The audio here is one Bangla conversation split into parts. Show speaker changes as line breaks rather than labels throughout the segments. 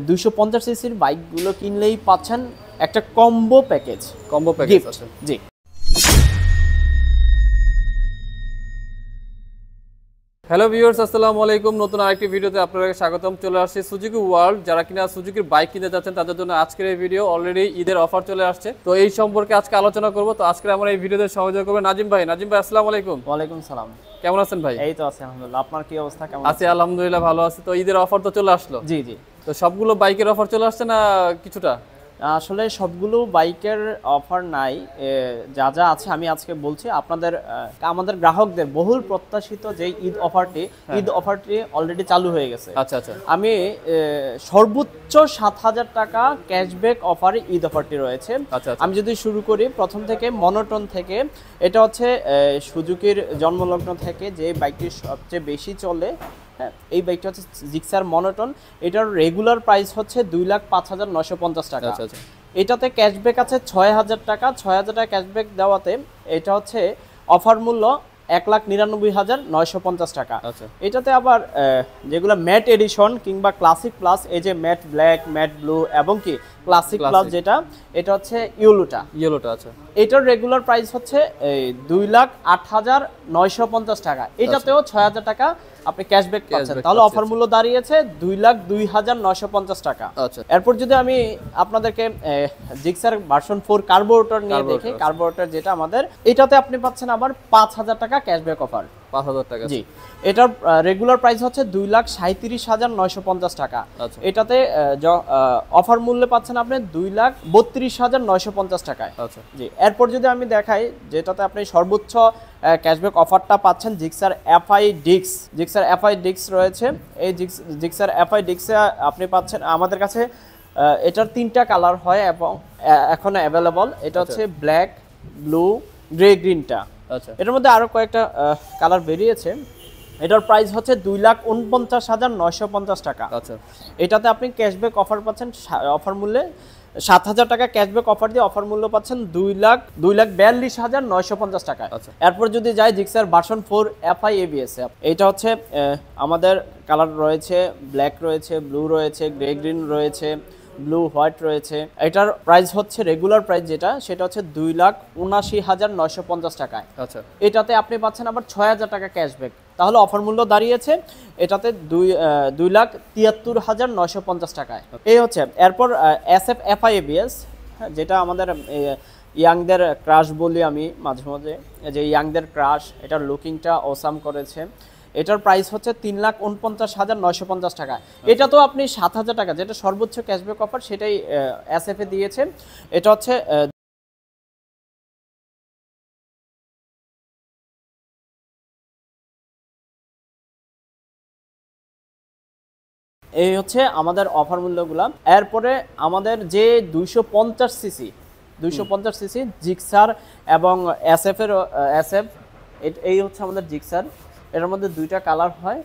250 সিসির বাইকগুলো কিনলেই পাচ্ছেন একটা কম্বো প্যাকেজ
আছে।
জি।
হ্যালো ভিউয়ার্স, আসসালামু আলাইকুম। নতুন আরেকটি ভিডিওতে আপনাদেরকে স্বাগতম। চলে আসছে সুজুকি ওয়ার্ল্ড। যারা কিনা সুজুকির বাইক কিনতে যাচ্ছেন তাদের জন্য আজকের এই ভিডিও। অলরেডি ঈদের অফার চলে আসছে, তো এই সম্পর্কে আজকে আলোচনা করব। তো আজকে আমরা এই ভিডিওতে সহযোগিতা করবেন নাজিম ভাই। নাজিম ভাই আসসালামু আলাইকুম।
ওয়ালাইকুম সালাম।
কেমন আছেন ভাই?
এই তো আছি আলহামদুলিল্লাহ। আপনার কি অবস্থা? কেমন
আছি আলহামদুলিল্লাহ, ভালো আছি। তো ঈদের অফার তো চলে আসলো।
জি জি।
তো সবগুলো বাইকের অফার চলে আসছে না কিছুটা?
আসলে সবগুলো বাইকের অফার নাই, যা যা আছে আমি আজকে বলছি আপনাদের। আমাদের গ্রাহকদের বহুল প্রত্যাশিত যে ঈদ অফারটি অলরেডি চালু হয়ে গেছে।
আচ্ছা আচ্ছা।
আমি সর্বোচ্চ 7,000 টাকা ক্যাশব্যাক অফারে ঈদ অফারটি রয়েছে।
আচ্ছা।
আমি যদি শুরু করি প্রথম থেকে, মনোটন থেকে। এটা হচ্ছে সুজুকির জন্মলগ্ন থেকে যে বাইকটি সবচেয়ে বেশি চলে। হ্যাঁ, এই বাইকটা হচ্ছে জিক্সার মনোটন। এটার রেগুলার প্রাইস হচ্ছে 2,05,950 টাকা।
আচ্ছা।
এটাতে ক্যাশব্যাক আছে 6,000 টাকা। 6,000 টাকা ক্যাশব্যাক দেওয়াতে এটা হচ্ছে অফার মূল্য 1,99,950 টাকা। এটাতে আবার যেগুলো ম্যাট এডিশন কিংবা ক্লাসিক প্লাস, এই যে ম্যাট ব্ল্যাক, ম্যাট ব্লু এবং কি ক্লাসিক প্লাস যেটা, এটা হচ্ছে ইয়েলোটা। আচ্ছা। এটার রেগুলার প্রাইস হচ্ছে 2,08,950 টাকা। এটাতেও 6,000 টাকা আপনি ক্যাশব্যাক পাচ্ছেন। তাহলে অফার মূল্য দাঁড়িয়েছে 2,02,950 টাকা।
আচ্ছা।
এরপর যদি আমি আপনাদেরকে জিক্সার ভার্সন 4 কার্বোরেটর নিয়ে দেখি, কার্বোরেটর যেটা আমাদের, এটাতে আপনি পাচ্ছেন আবার 5,000 টাকা ক্যাশব্যাক অফার।
5,000 টাকা।
জি। এটার রেগুলার প্রাইস হচ্ছে 2,37,950 টাকা। এটাতে অফার মূল্যে পাচ্ছেন আপনি 2,32,950 টাকায়।
আচ্ছা।
জি। এরপর যদি আমি দেখাই, যেটাতে আপনি সর্বোচ্চ ক্যাশব্যাক অফারটা পাচ্ছেন, জিক্সার এফআই ডিক্স রয়েছে। এই জিক্সার এফআই ডিক্সে আপনি পাচ্ছেন আমাদের কাছে, এটার 3টা কালার হয় এবং এখন অ্যাভেলেবল। এটা হচ্ছে ব্ল্যাক, ব্লু, গ্রে, গ্রিনটা।
আচ্ছা।
এটার মধ্যে আরো কয়েকটা কালার বেরিয়েছে। এটার প্রাইস হচ্ছে 2,49,950 টাকা।
আচ্ছা।
এটাতে আপনি ক্যাশব্যাক অফার পাচ্ছেন অফার মূল্যে 7,000 টাকা ক্যাশব্যাক অফার দিয়ে অফার মূল্য পাচ্ছেন 2,42,950 টাকা। এরপর যদি যাই জিক্সার ভার্সন 4 এফআই এবিএস, এটা হচ্ছে আমাদের কালার রয়েছে, ব্ল্যাক রয়েছে, ব্লু রয়েছে, গ্রে গ্রিন রয়েছে, ব্লু হোয়াইট রয়েছে। এটার প্রাইস হচ্ছে রেগুলার প্রাইস যেটা, সেটা হচ্ছে 2,79,950 টাকায়।
আচ্ছা।
এটাতে আপনি পাচ্ছেন আবার 6,000 টাকা ক্যাশব্যাক। তাহলে অফার মূল্য দাঁড়িয়েছে এটাতে 2,73,950 টাকায়। এই হচ্ছে। এরপর এসএফ এফআই এবিএস, যেটা আমাদের ইয়াংদের ক্রাশ বলি আমি মাঝে মাঝে, যে ইয়াংদের ক্রাশ, এটার লুকিংটা অসাম করেছে। এটার প্রাইস হচ্ছে 3,49,950 টাকা। এটা তো আপনি 7,000 টাকা, যেটা সর্বোচ্চ ক্যাশব্যাক অফার, সেটাই এসএফ এ দিয়েছে। এটা হচ্ছে এই হচ্ছে আমাদের অফার মূল্যগুলো। এরপরে আমাদের যে 250 সিসি জিক্সার এবং এসএফ, এই হচ্ছে আমাদের জিক্সার। এর মধ্যে 2টা কালার হয়,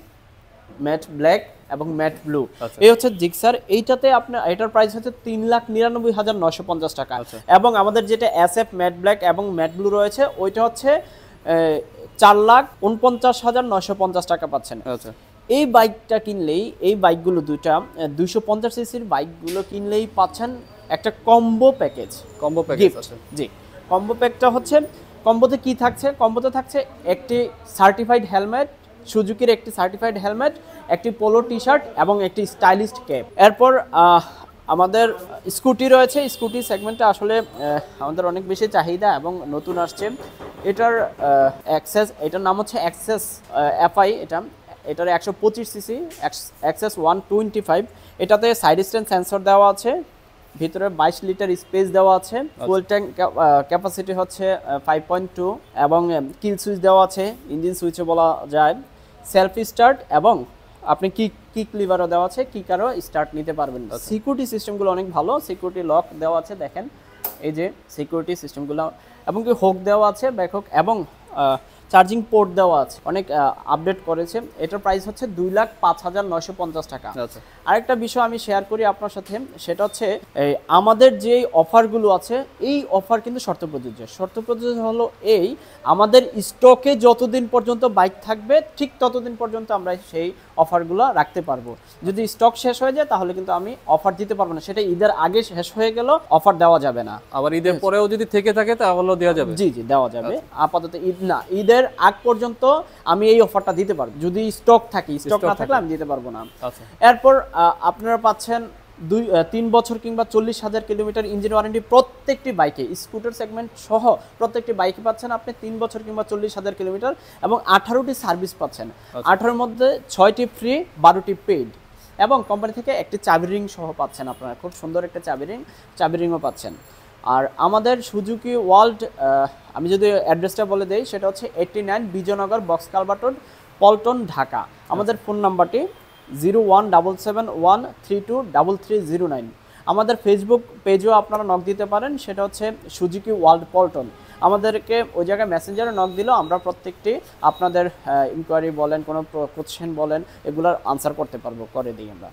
ম্যাট ব্ল্যাক এবং ম্যাট ব্লু। এই হচ্ছে জিক্সার। এইটাতে আপনার এটার প্রাইস হচ্ছে 3,99,950 টাকা। এবং আমাদের যেটা এসএফ ম্যাট ব্ল্যাক এবং ম্যাট ব্লু রয়েছে, ওইটা হচ্ছে 4,49,950 টাকা পাচ্ছেন। এই বাইকটা কিনলেই, এই বাইকগুলো 250 সিসির বাইকগুলো কিনলেই পাচ্ছেন একটা কম্বো প্যাকেজ। জি। কম্বো প্যাকটা হচ্ছে, কম্বোতে কি থাকছে? কম্বোতে থাকছে একটি সার্টিফাইড হেলমেট, সুজুকির একটি সার্টিফাইড হেলমেট, একটি পোলো টি শার্ট এবং একটি স্টাইলিস্ট ক্যাপ। এরপর আমাদের স্কুটি রয়েছে। স্কুটি সেগমেন্টটা আসলে আমাদের অনেক বেশি চাহিদা এবং নতুন আসছে। এটার এটার নাম হচ্ছে অ্যাক্সেস এফআই। এটার 125 সিসি অ্যাক্সেস 125। এটাতে সাইড স্ট্যান্ড সেন্সর দেওয়া আছে, ভিতরে 22 লিটার স্পেস দেওয়া আছে, ফুয়েল ট্যাঙ্ক ক্যাপাসিটি হচ্ছে 5.2 এবং কিল সুইচ দেওয়া আছে, ইঞ্জিন সুইচে বলা যায়, সেলফ স্টার্ট এবং আপনি কিক লিভারও দেওয়া আছে, কিকারও স্টার্ট নিতে পারবেন। সিকিউরিটি সিস্টেমগুলো অনেক ভালো, সিকিউরিটি লক দেওয়া আছে, দেখেন এই যে সিকিউরিটি সিস্টেমগুলো, এবং কি হোক দেওয়া আছে, ব্যাক হোক, এবং চার্জিং পোর্ট দেওয়া আছে, অনেক আপডেট করেছে। এটার প্রাইস হচ্ছে 2,05,950 টাকা।
আচ্ছা
আরেকটা বিষয় আমি শেয়ার করি আপনার সাথে, সেটা হচ্ছে এই আমাদের যে অফারগুলো আছে এই অফার কিন্তু শর্ত প্রযোজ্য। শর্ত প্রযোজ্য হলো এই, আমাদের স্টকে যতদিন পর্যন্ত বাইক থাকবে ঠিক ততদিন পর্যন্ত আমরা সেই অফারগুলো রাখতে পারবো। যদি স্টক শেষ হয়ে যায় তাহলে কিন্তু আমি অফার দিতে পারবো না, সেটা ঈদের আগে শেষ হয়ে গেল অফার দেওয়া যাবে না।
আবার ঈদের পরেও যদি থেকে থাকে তাহলেও দেওয়া যাবে?
জি জি দেওয়া যাবে। আপাতত ঈদ না, ঈদের আগ পর্যন্ত আমি এই অফারটা দিতে পারবো, যদি স্টক থাকে। স্টক না থাকলে আমি দিতে পারবো না।
আচ্ছা
এরপর আপনারা পাচ্ছেন 3 বছর কিংবা 40,000 কিলোমিটার ইঞ্জিন ওয়ারেন্টি প্রত্যেকটি বাইকে, স্কুটার সেগমেন্ট সহ প্রত্যেকটি বাইকে পাচ্ছেন আপনি 3 বছর কিংবা 40,000 কিলোমিটার, এবং 18টি সার্ভিস পাচ্ছেন। 18-এর মধ্যে 6টি ফ্রি, 12টি পেইড, এবং কোম্পানি থেকে একটি চাবি রিং সহ পাচ্ছেন আপনারা, খুব সুন্দর একটা চাবি রিংও পাচ্ছেন। আর আমাদের সুজুকি ওয়ার্ল্ড, আমি যদি অ্যাড্রেসটা বলে দেই, সেটা হচ্ছে 89 Bijoynagar, box culvert road, Paltan, Dhaka. আমাদের ফোন নাম্বারটি 017713233009। আমাদের ফেসবুক পেজও আপনারা নক দিতে পারেন, সেটা হচ্ছে সুজুকি ওয়ার্ল্ড পল্টন। আমাদেরকে ওই জায়গায় মেসেঞ্জারে নক দিলেও আমরা প্রত্যেকটি আপনাদের ইনকোয়ারি বলেন, কোনো কোশ্চেন বলেন, এগুলোর আনসার করতে পারবো, করে দিই আমরা।